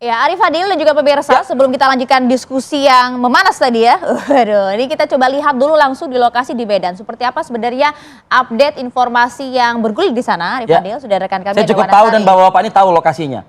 Ya, Arif Fadil dan juga pemirsa, sebelum kita lanjutkan diskusi yang memanas tadi ya. Waduh, ini kita coba lihat dulu langsung di lokasi di Medan. Seperti apa sebenarnya update informasi yang bergulir di sana, Arif Fadil, sudah rekan kami. Saya cukup tahu dan bapak-bapak ini tahu lokasinya.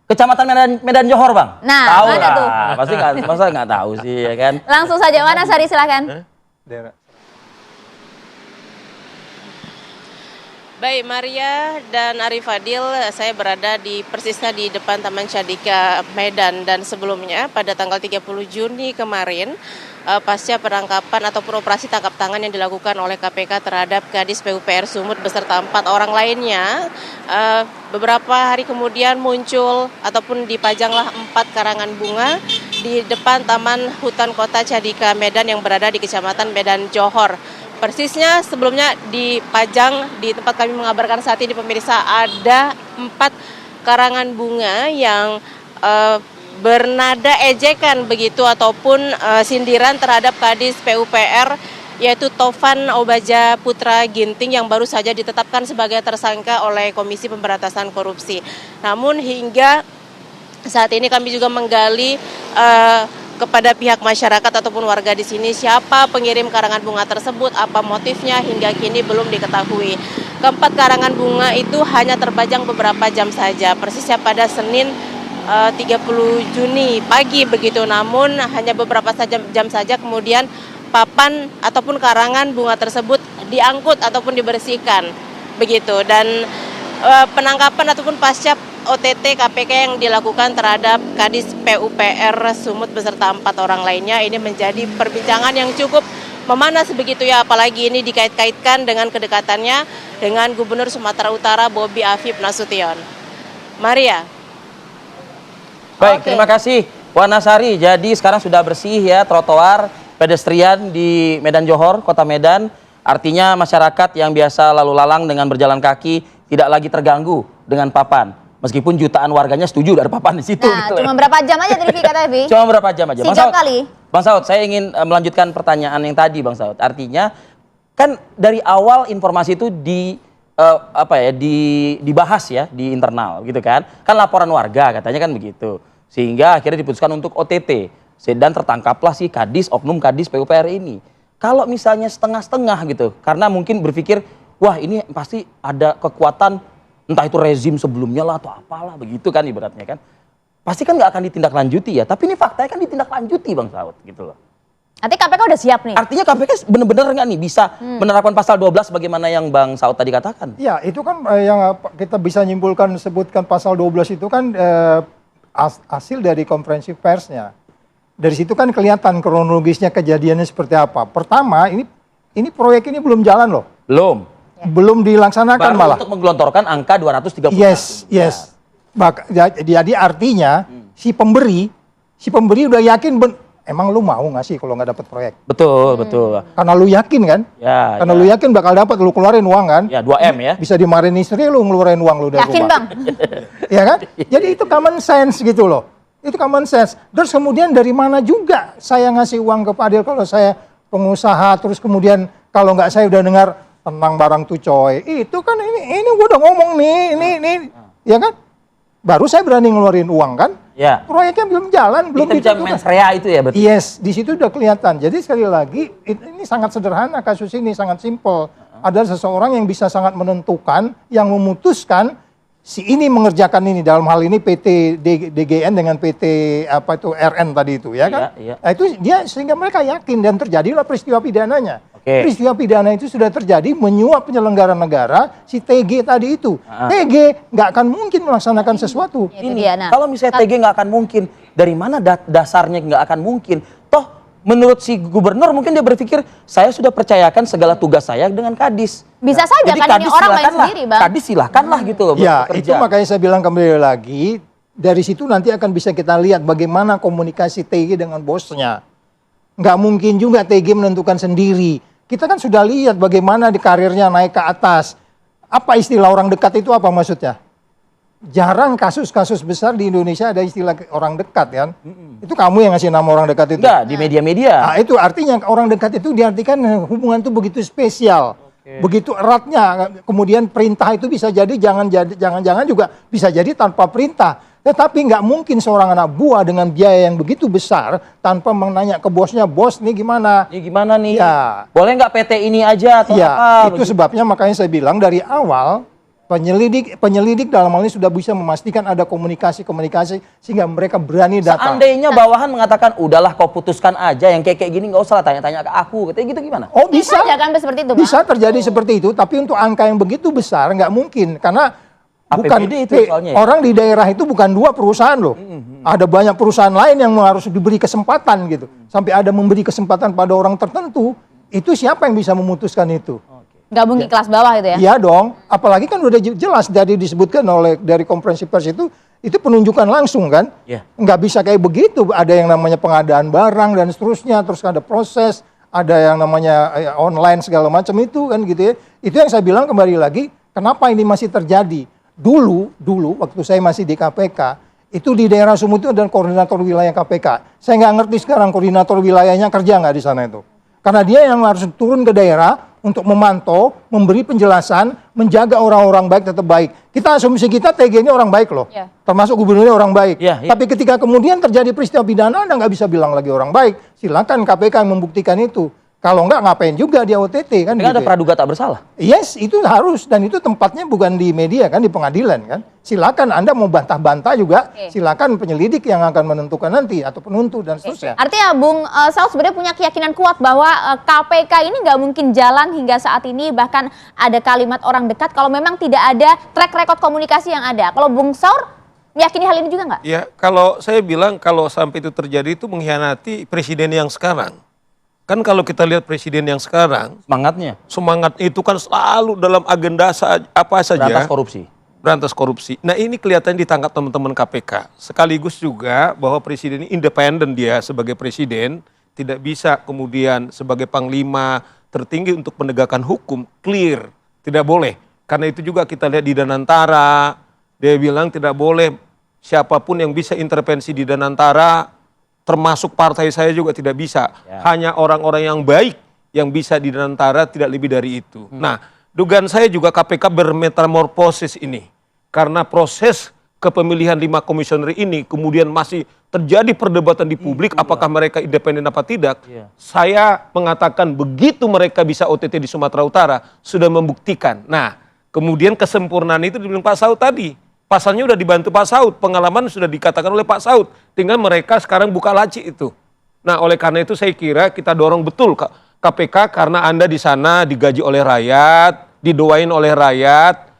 Kecamatan Medan Johor, Bang. Nah, tahu mana lah. tuh? Pasti masa nggak tahu sih, ya kan? Langsung saja, mana Sari, silakan. Baik, Maria dan Arif Fadil, saya berada persisnya di depan Taman Cadika Medan, dan sebelumnya pada tanggal 30 Juni kemarin pasca penangkapan ataupun operasi tangkap tangan yang dilakukan oleh KPK terhadap Kadis PUPR Sumut beserta 4 orang lainnya, beberapa hari kemudian muncul ataupun dipajanglah 4 karangan bunga di depan Taman Hutan Kota Cadika Medan yang berada di Kecamatan Medan Johor. Persisnya sebelumnya dipajang di tempat kami mengabarkan saat ini, pemirsa, ada 4 karangan bunga yang bernada ejekan begitu ataupun sindiran terhadap Kadis PUPR yaitu Tovan Obaja Putra Ginting yang baru saja ditetapkan sebagai tersangka oleh Komisi Pemberantasan Korupsi. Namun hingga saat ini kami juga menggali kepada pihak masyarakat ataupun warga di sini siapa pengirim karangan bunga tersebut, apa motifnya, hingga kini belum diketahui. Keempat karangan bunga itu hanya terpajang beberapa jam saja, persisnya pada Senin 30 Juni pagi begitu. Namun hanya beberapa jam saja kemudian papan ataupun karangan bunga tersebut diangkut ataupun dibersihkan begitu. Dan penangkapan ataupun pasca OTT KPK yang dilakukan terhadap Kadis PUPR Sumut beserta 4 orang lainnya ini menjadi perbincangan yang cukup memanas begitu ya, apalagi ini dikait-kaitkan dengan kedekatannya dengan Gubernur Sumatera Utara Bobi Afif Nasution. Maria. Baik, terima kasih Wanasari. Jadi sekarang sudah bersih ya trotoar pedestrian di Medan Johor, Kota Medan. Artinya masyarakat yang biasa lalu lalang dengan berjalan kaki tidak lagi terganggu dengan papan. Meskipun jutaan warganya setuju ada papan di situ. Nah, gitu cuma berapa jam aja tadi kata Evi? Cuma berapa jam aja. Bang Saud kali. Bang Saud, saya ingin melanjutkan pertanyaan yang tadi, Bang Saud. Artinya kan dari awal informasi itu dibahas ya di internal gitu kan. Kan laporan warga katanya kan begitu. Sehingga akhirnya diputuskan untuk OTT. Dan tertangkaplah si oknum Kadis PUPR ini. Kalau misalnya setengah-setengah gitu, karena mungkin berpikir, wah ini pasti ada kekuatan entah itu rezim sebelumnya lah atau apalah begitu kan ibaratnya kan. Pasti kan nggak akan ditindaklanjuti ya. Tapi ini faktanya kan ditindaklanjuti, Bang Saud gitu loh. Artinya KPK udah siap nih? Artinya KPK benar-benar nggak nih bisa menerapkan pasal 12 bagaimana yang Bang Saud tadi katakan? Ya itu kan yang kita bisa nyimpulkan sebutkan pasal 12 itu kan hasil dari konferensi persnya. Dari situ kan kelihatan kronologisnya kejadiannya seperti apa. Pertama ini proyek ini belum jalan loh. Belum dilaksanakan baru malah. Untuk menggelontorkan angka 230. Yes. Jadi artinya si pemberi udah yakin emang lu mau nggak sih kalau nggak dapat proyek? Betul. Karena lu yakin kan? Karena lu yakin bakal dapat, lu keluarin uang kan? Ya 2M ya. Bisa dimarahin istri lu ngeluarin uang lu dari yakin rumah. Bang? Ya kan? Jadi itu common sense gitu loh. Itu common sense. Terus kemudian dari mana juga saya ngasih uang ke Fadil kalau saya pengusaha, terus kemudian kalau nggak saya udah dengar tentang barang tuh coy. Itu kan ini gua udah ngomong nih, ini. Ya kan? Baru saya berani ngeluarin uang kan? Ya. Proyeknya belum jalan, belum ditentukan. Mens rea itu ya berarti? Yes, di situ udah kelihatan. Jadi sekali lagi, ini sangat sederhana kasus ini, sangat simple. Ada seseorang yang bisa sangat menentukan, yang memutuskan si ini mengerjakan ini, dalam hal ini PT DGN dengan PT RN tadi itu ya kan? Iya. Nah, itu dia sehingga mereka yakin dan terjadilah peristiwa pidananya. Oke. Peristiwa pidana itu sudah terjadi menyuap penyelenggara negara si TG tadi itu. TG nggak akan mungkin melaksanakan sesuatu. Kalau misalnya TG nggak akan mungkin, dari mana dasarnya nggak akan mungkin? Toh menurut si gubernur mungkin dia berpikir saya sudah percayakan segala tugas saya dengan Kadis. Bisa saja jadi kan ini orang main sendiri, Bang. Kadis silakanlah gitu loh. Ya, bekerja. itu makanya saya bilang kembali lagi, dari situ nanti akan bisa kita lihat bagaimana komunikasi TG dengan bosnya. Nggak mungkin juga TG menentukan sendiri. Kita kan sudah lihat bagaimana di karirnya naik ke atas. Apa istilah orang dekat itu apa maksudnya? Jarang kasus-kasus besar di Indonesia ada istilah orang dekat kan. Itu kamu yang ngasih nama orang dekat itu? Enggak, di media-media. Nah, itu artinya orang dekat itu diartikan hubungan itu begitu spesial. Begitu eratnya, kemudian perintah itu bisa jadi jangan-jangan juga bisa jadi tanpa perintah. Tetapi nggak mungkin seorang anak buah dengan biaya yang begitu besar tanpa menanya ke bosnya, bos nih gimana? Ini gimana nih? Ya. Boleh nggak PT ini aja atau Ya, apa? itu sebabnya makanya saya bilang dari awal penyelidik dalam hal ini sudah bisa memastikan ada komunikasi sehingga mereka berani datang. Seandainya bawahan mengatakan udahlah kau putuskan aja yang kayak gini nggak usah lah tanya-tanya ke aku, katanya gitu gimana? Oh bisa, Bisa aja kan seperti itu, Bang? bisa terjadi seperti itu. Tapi untuk angka yang begitu besar nggak mungkin karena bukan APBD itu soalnya ya? orang di daerah itu bukan 2 perusahaan loh. Ada banyak perusahaan lain yang harus diberi kesempatan gitu. Sampai ada memberi kesempatan pada orang tertentu, itu siapa yang bisa memutuskan itu? Nggak mungkin kelas bawah itu ya? Iya dong, apalagi kan udah jelas dari disebutkan oleh dari konferensi pers itu penunjukan langsung kan? Iya. Nggak bisa kayak begitu, ada yang namanya pengadaan barang dan seterusnya, terus ada proses, ada yang namanya online segala macam itu kan gitu ya. Itu yang saya bilang kembali lagi, kenapa ini masih terjadi? Dulu waktu saya masih di KPK, itu di daerah Sumut itu dan koordinator wilayah KPK. Saya nggak ngerti sekarang koordinator wilayahnya kerja nggak di sana itu. Karena dia yang harus turun ke daerah untuk memantau, memberi penjelasan, menjaga orang-orang baik tetap baik. Kita asumsi kita TG ini orang baik loh, Iya. termasuk gubernurnya orang baik. Iya, iya. Tapi ketika kemudian terjadi peristiwa pidana, Anda nggak bisa bilang lagi orang baik. Silakan KPK yang membuktikan itu. Kalau nggak ngapain juga dia OTT kan? Kan ada gitu ya. praduga tak bersalah. Yes, itu harus dan itu tempatnya bukan di media kan, di pengadilan kan. Silakan Anda mau bantah-bantah juga, Oke. silakan penyelidik yang akan menentukan nanti atau penuntut dan seterusnya. Artinya Bung Saud sebenarnya punya keyakinan kuat bahwa KPK ini nggak mungkin jalan hingga saat ini, bahkan ada kalimat orang dekat kalau memang tidak ada track record komunikasi yang ada. Kalau Bung Saur meyakini hal ini juga nggak? Ya, kalau saya bilang kalau sampai itu terjadi itu mengkhianati presiden yang sekarang. Kan kalau kita lihat presiden yang sekarang, Semangatnya semangat itu kan selalu dalam agenda apa saja. berantas korupsi. Berantas korupsi. Nah ini kelihatan ditangkap teman-teman KPK. Sekaligus juga bahwa presiden ini independen dia sebagai presiden. Tidak bisa kemudian sebagai panglima tertinggi untuk penegakan hukum. Clear. Tidak boleh. Karena itu juga kita lihat di Danantara. Dia bilang tidak boleh siapapun yang bisa intervensi di Danantara. Termasuk partai saya juga tidak bisa. Ya. Hanya orang-orang yang baik yang bisa di Danantara, tidak lebih dari itu. Nah, dugaan saya juga KPK bermetamorfosis ini. Karena proses kepemilihan 5 komisioner ini kemudian masih terjadi perdebatan di publik apakah mereka independen apa tidak. Iya. Saya mengatakan begitu mereka bisa OTT di Sumatera Utara sudah membuktikan. Nah, kemudian kesempurnaan itu dibilang Pak Saud tadi. Pasalnya udah dibantu Pak Saud, pengalaman sudah dikatakan oleh Pak Saud. Tinggal mereka sekarang buka laci itu. Nah, oleh karena itu saya kira kita dorong betul KPK karena Anda di sana digaji oleh rakyat, didoain oleh rakyat.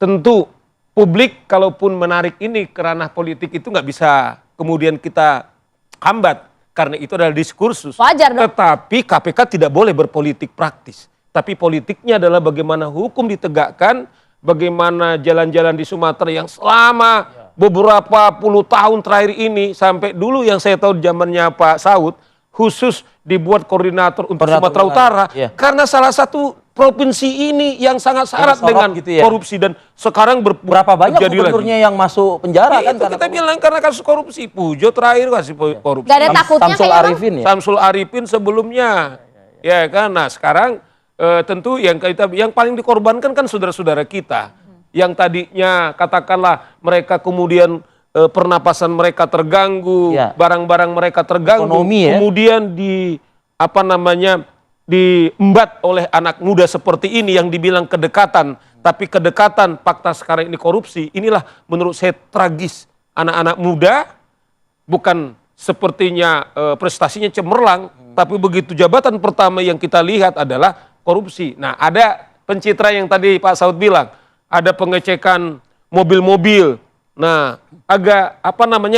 Tentu publik kalaupun menarik ini ke ranah politik itu nggak bisa kemudian kita hambat. Karena itu adalah diskursus. Wajar dong. Tetapi KPK tidak boleh berpolitik praktis. Tapi politiknya adalah bagaimana hukum ditegakkan, bagaimana jalan-jalan di Sumatera yang selama beberapa puluh tahun terakhir ini, sampai dulu yang saya tahu zamannya Pak Saud, khusus dibuat koordinator untuk Koordinator Sumatera Utara, Iya. karena salah satu provinsi ini yang sangat syarat sorot dengan gitu ya. korupsi dan sekarang Berapa banyak terjadi lagi. gubernurnya yang masuk penjara Ya, kan itu karena kita bilang karena kasus korupsi. Pujo terakhir kasus korupsi. Gak ada takutnya Samsul kayaknya, Bang? Arifin ya. Samsul Arifin sebelumnya. Ya kan, nah sekarang tentu yang paling dikorbankan kan saudara-saudara kita. Yang tadinya katakanlah mereka kemudian pernapasan mereka terganggu, Ya. barang-barang mereka terganggu, Ekonomi ya. kemudian diembat oleh anak muda seperti ini yang dibilang kedekatan, tapi kedekatan fakta sekarang ini korupsi. Inilah menurut saya tragis. Anak-anak muda bukan sepertinya prestasinya cemerlang, tapi begitu jabatan pertama yang kita lihat adalah korupsi. Nah, ada pencitraan yang tadi Pak Saud bilang, ada pengecekan mobil-mobil. Nah, agak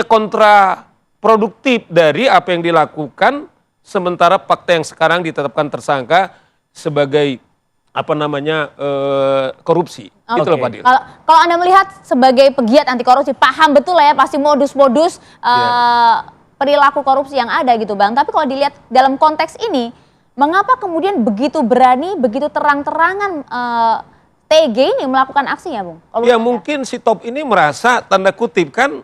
kontraproduktif dari apa yang dilakukan, sementara fakta yang sekarang ditetapkan tersangka sebagai korupsi. Itu loh Oke. Pak Dil. Kalau Anda melihat sebagai pegiat anti korupsi, paham betul lah ya pasti modus-modus perilaku korupsi yang ada gitu Bang. Tapi kalau dilihat dalam konteks ini, mengapa kemudian begitu berani, begitu terang-terangan TG ini melakukan aksinya Bung? Kalau Ya menurut Anda? mungkin si Top ini merasa, tanda kutip kan,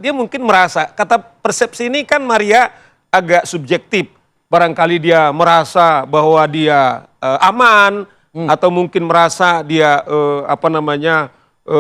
dia mungkin merasa, kata persepsi ini kan Maria agak subjektif. Barangkali dia merasa bahwa dia aman, atau mungkin merasa dia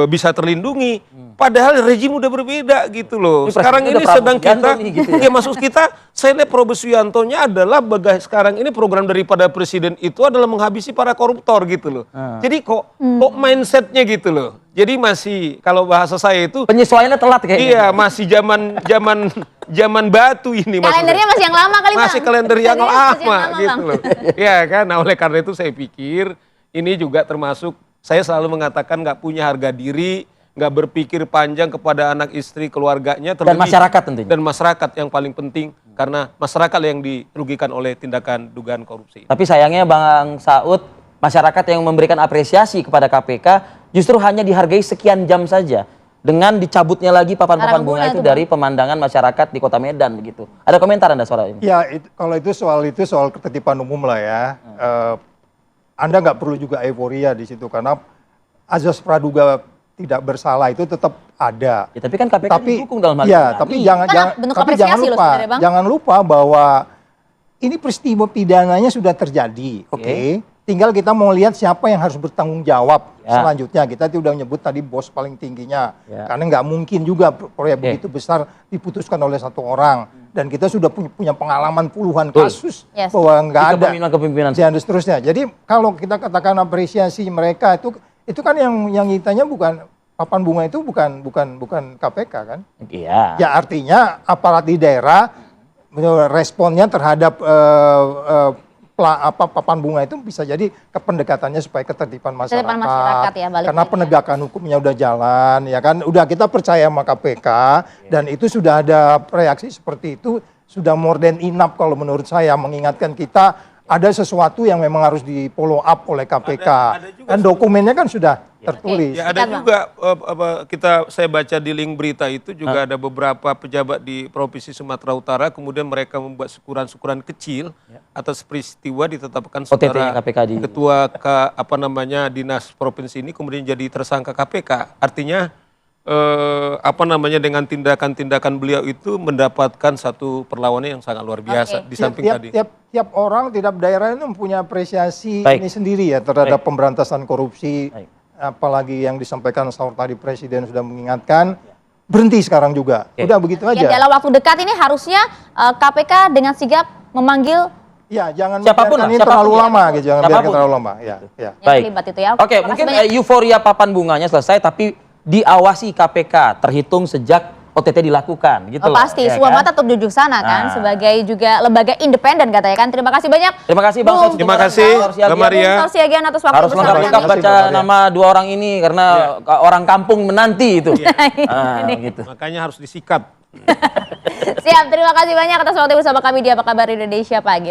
bisa terlindungi. Padahal rezim udah berbeda gitu loh. Ini Sekarang presiden ini udah sedang Prabowo kita, Subianto nih, gitu ya. ya maksud kita, saya lihat Prabowo Subianto-nya adalah sekarang ini program daripada presiden itu adalah menghabisi para koruptor gitu loh. Jadi kok mindsetnya gitu loh. Jadi masih kalau bahasa saya itu Penyesuaiannya telat kayaknya. iya masih zaman batu ini Kalendernya masih yang lama kali, Bang. masih kalender yang Masih lama Bang. gitu loh. Ya kan, nah oleh karena itu saya pikir ini juga termasuk saya selalu mengatakan nggak punya harga diri, nggak berpikir panjang kepada anak istri keluarganya Dan masyarakat tentunya. dan masyarakat yang paling penting karena masyarakat yang dirugikan oleh tindakan dugaan korupsi. Tapi sayangnya Bang Saud, masyarakat yang memberikan apresiasi kepada KPK justru hanya dihargai sekian jam saja. Dengan dicabutnya lagi papan-papan Larangan bunga bunga itu tuh, dari pemandangan masyarakat di Kota Medan begitu. Ada komentar Anda soal ini? Ya, kalau itu soal ketertiban umum lah ya. Anda nggak perlu juga euforia di situ karena azas praduga tidak bersalah itu tetap ada. Ya, tapi kan KPK didukung dalam hal ya, ini. tapi jangan bentuk tapi jangan apresiasi loh lupa, sebenarnya, Bang. jangan lupa bahwa ini peristiwa pidananya sudah terjadi, oke? Tinggal kita mau lihat siapa yang harus bertanggung jawab selanjutnya. Kita udah nyebut tadi bos paling tingginya, karena nggak mungkin juga proyek begitu besar diputuskan oleh satu orang. Dan kita sudah punya pengalaman puluhan kasus bahwa nggak ada kepemimpinan. dan seterusnya. Jadi kalau kita katakan apresiasi mereka itu kan yang ditanya bukan papan bunga itu bukan KPK kan? Iya. Ya artinya aparat di daerah responnya terhadap papan bunga itu bisa jadi pendekatannya supaya ketertiban masyarakat. Ketertiban masyarakat ya, balik Karena lagi ya. penegakan hukumnya udah jalan, ya kan? Udah kita percaya sama KPK dan itu sudah ada reaksi seperti itu sudah more than enough kalau menurut saya mengingatkan kita ada sesuatu yang memang harus di follow up oleh KPK. Ada juga Dan dokumennya kan sudah tertulis. Ya ada Sikat, Bang. juga saya baca di link berita itu juga ada beberapa pejabat di Provinsi Sumatera Utara kemudian mereka membuat syukuran-syukuran kecil atas peristiwa ditetapkan OTT-nya saudara KPK di- ketua dinas provinsi ini kemudian jadi tersangka KPK. Artinya dengan tindakan-tindakan beliau itu mendapatkan satu perlawanan yang sangat luar biasa di samping tadi. Tiap orang, tiap daerah itu mempunyai apresiasi Baik. ini sendiri ya terhadap Baik. pemberantasan korupsi. Baik. Apalagi yang disampaikan Saur tadi Presiden sudah mengingatkan, berhenti sekarang juga. Oke. Udah begitu Yang aja. dalam waktu dekat ini harusnya KPK dengan sigap memanggil Ya, jangan Siapapun membiarkan lah, ini siapapun terlalu ya. lama gitu, jangan Siapapun. biarkan terlalu lama. Ya. yang Baik. terlibat itu ya. Oke, Makasih mungkin banyak. euforia papan bunganya selesai, tapi diawasi KPK terhitung sejak OTT dilakukan, gitu loh. Pasti, ya semua kan? mata tertuju ke sana kan, Nah. sebagai juga lembaga independen katanya kan. Terima kasih banyak. Terima kasih Bang Saud. Terima kasih, Mbak Maria. Bung Saur Siagian atas waktu Harus bersama lengkap-lengkap kami. Terima baca kasih, Mbak Maria. nama dua orang ini karena orang kampung menanti itu. Gitu. Makanya harus disikat. Siap, terima kasih banyak atas waktu bersama kami di Apa Kabar Indonesia Pagi.